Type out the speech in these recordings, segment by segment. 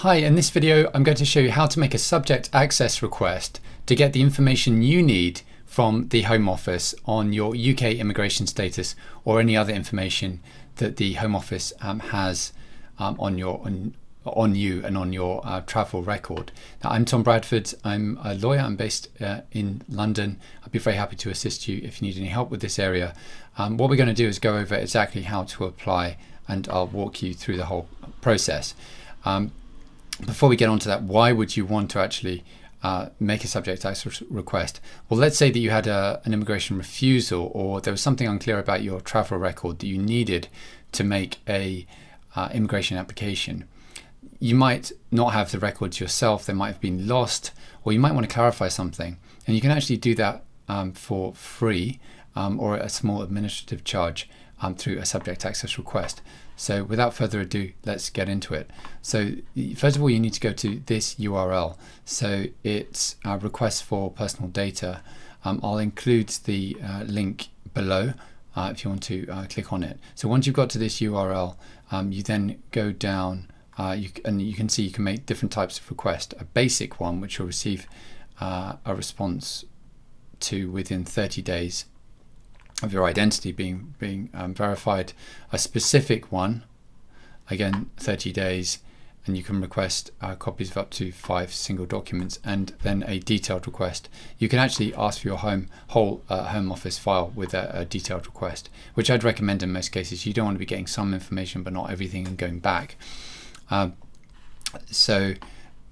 Hi, in this video I'm going to show you how to make a subject access request to get the information you need from the Home Office on your UK immigration status or any other information that the Home Office has on you and on your travel record. Now, I'm Tom Bradford. I'm a lawyer. I'm based in London. I'd be very happy to assist you if you need any help with this area. What we're going to do is go over exactly how to apply, and I'll walk you through the whole process. Before we get on to that, why would you want to actually make a subject access request? Well, let's say that you had an immigration refusal, or there was something unclear about your travel record that you needed to make a immigration application. You might not have the records yourself, they might have been lost, or you might want to clarify something. And you can actually do that for free or at a small administrative charge through a subject access request. So without further ado, let's get into it. So first of all, you need to go to this URL. So it's requests for personal data. I'll include the link below if you want to click on it. So once you've got to this URL, you then go down and you can see you can make different types of request. A basic one, which you'll receive a response to within 30 days of your identity being verified. A specific one, again 30 days, and you can request copies of up to 5 single documents. And then a detailed request, you can actually ask for your whole Home Office file with a detailed request, which I'd recommend in most cases. You don't want to be getting some information but not everything and going back. So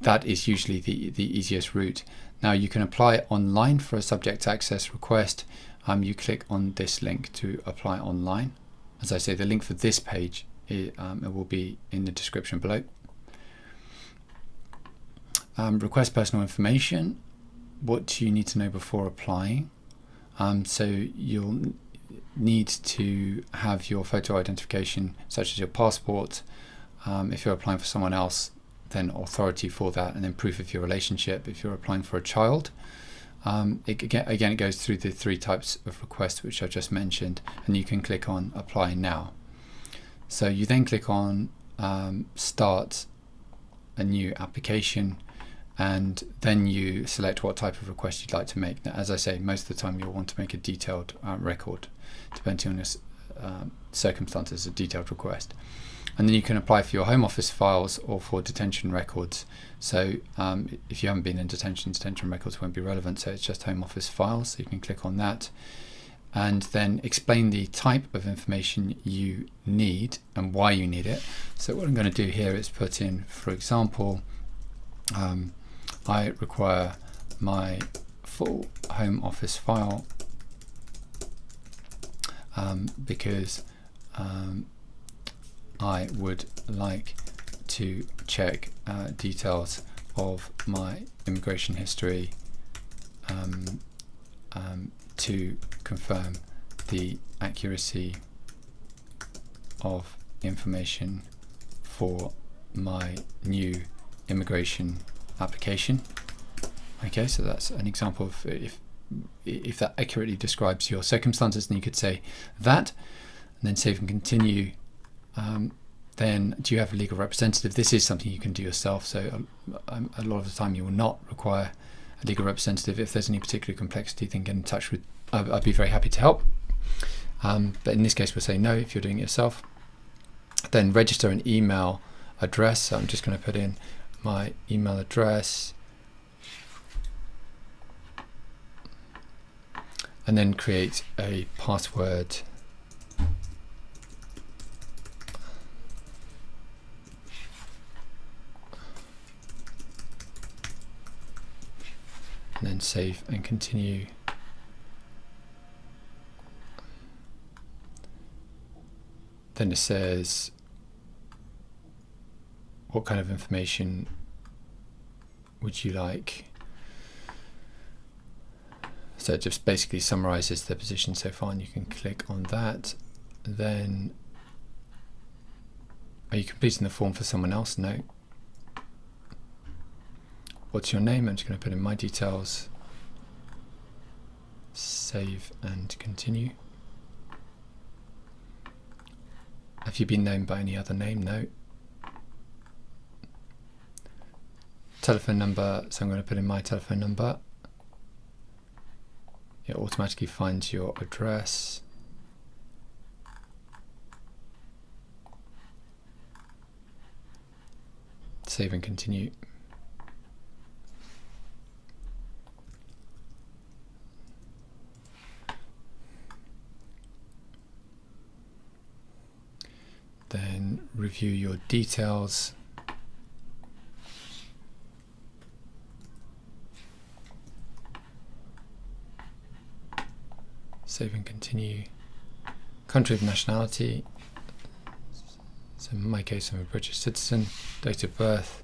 that is usually the easiest route. Now you can apply online for a subject access request. You click on this link to apply online. As I say, the link for this page it will be in the description below. Request personal information. What do you need to know before applying? So you'll need to have your photo identification, such as your passport. If you're applying for someone else, then authority for that, and then proof of your relationship if you're applying for a child. It goes through the 3 types of requests which I just mentioned, and you can click on apply now. So you then click on start a new application, and then you select what type of request you'd like to make. Now, as I say, most of the time you'll want to make a detailed record, depending on your circumstances, a detailed request. And then you can apply for your Home Office files or for detention records. So if you haven't been in detention records won't be relevant, so it's just Home Office files. So you can click on that and then explain the type of information you need and why you need it. So what I'm going to do here is put in, for example, I require my full Home Office file because I would like to check details of my immigration history to confirm the accuracy of information for my new immigration application. Okay, so that's an example of if that accurately describes your circumstances, then you could say that, and then save and continue. Then do you have a legal representative? This is something you can do yourself, so a lot of the time you will not require a legal representative. If there's any particular complexity, then get in touch with I'd be very happy to help, but in this case we'll say no if you're doing it yourself. Then register an email address. So I'm just going to put in my email address, and then create a password. And then save and continue. Then it says what kind of information would you like. So it just basically summarizes the position so far, and you can click on that. Then are you completing the form for someone else? No. What's your name? I'm just going to put in my details. Save and continue. Have you been known by any other name? No. telephone number, so I'm going to put in my telephone number. It automatically finds your address. Save and continue. Then review your details. Save and continue. Country of nationality. So in my case, I'm a British citizen. Date of birth.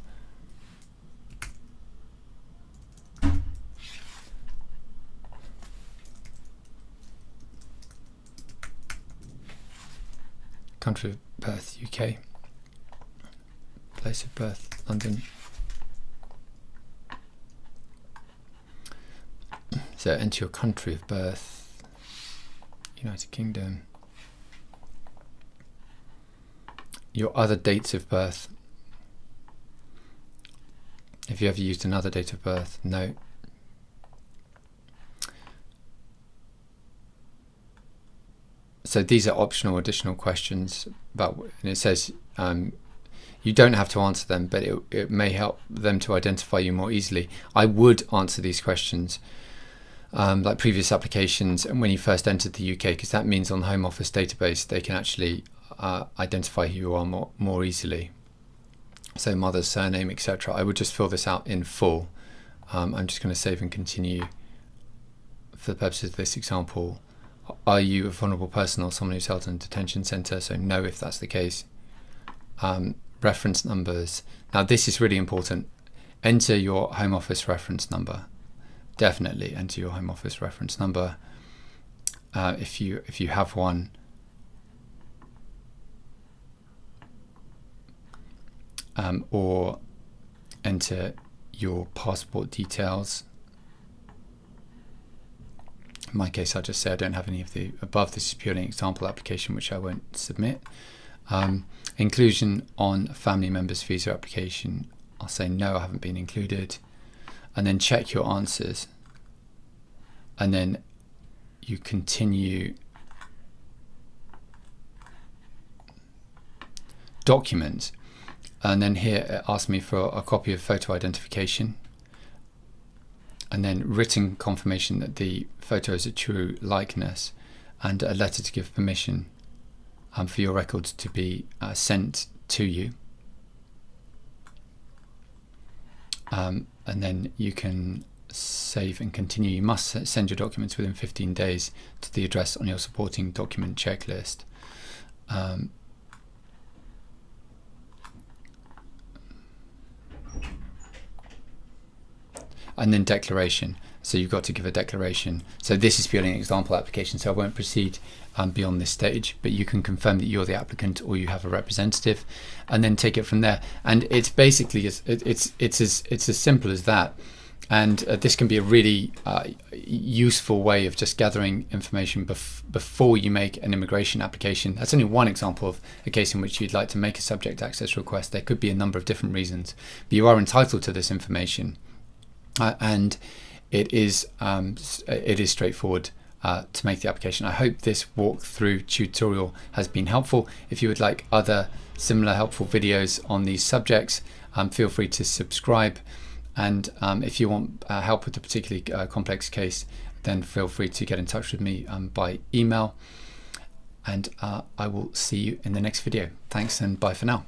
Country of birth, UK. Place of birth, London. So enter your country of birth, United Kingdom. Your other dates of birth. If you ever used another date of birth, no. So these are optional additional questions, and it says you don't have to answer them, but it may help them to identify you more easily. I would answer these questions like previous applications and when you first entered the UK, because that means on the Home Office database they can actually identify who you are more easily. So mother's surname, etc. I would just fill this out in full. I'm just going to save and continue for the purposes of this example. Are you a vulnerable person or someone who's held in a detention centre? So no, if that's the case. Reference numbers. Now this is really important. Enter your Home Office reference number. Definitely enter your Home Office reference number if you have one. Or enter your passport details. In my case, I'll just say I don't have any of the above. This is purely an example application which I won't submit. Inclusion on family members visa application. I'll say no, I haven't been included. And then check your answers. And then you continue. Documents. And then here it asks me for a copy of photo identification. And then written confirmation that the photo is a true likeness, and a letter to give permission for your records to be sent to you. And then you can save and continue. You must send your documents within 15 days to the address on your supporting document checklist. And then declaration. So you've got to give a declaration. So this is purely an example application, so I won't proceed beyond this stage, but you can confirm that you're the applicant or you have a representative, and then take it from there. And it's basically it's as simple as that. And this can be a really useful way of just gathering information before you make an immigration application. That's only one example of a case in which you'd like to make a subject access request. There could be a number of different reasons, but you are entitled to this information. And it is straightforward to make the application. I hope this walkthrough tutorial has been helpful. If you would like other similar helpful videos on these subjects, feel free to subscribe. And if you want help with a particularly complex case, then feel free to get in touch with me by email. And I will see you in the next video. Thanks and bye for now.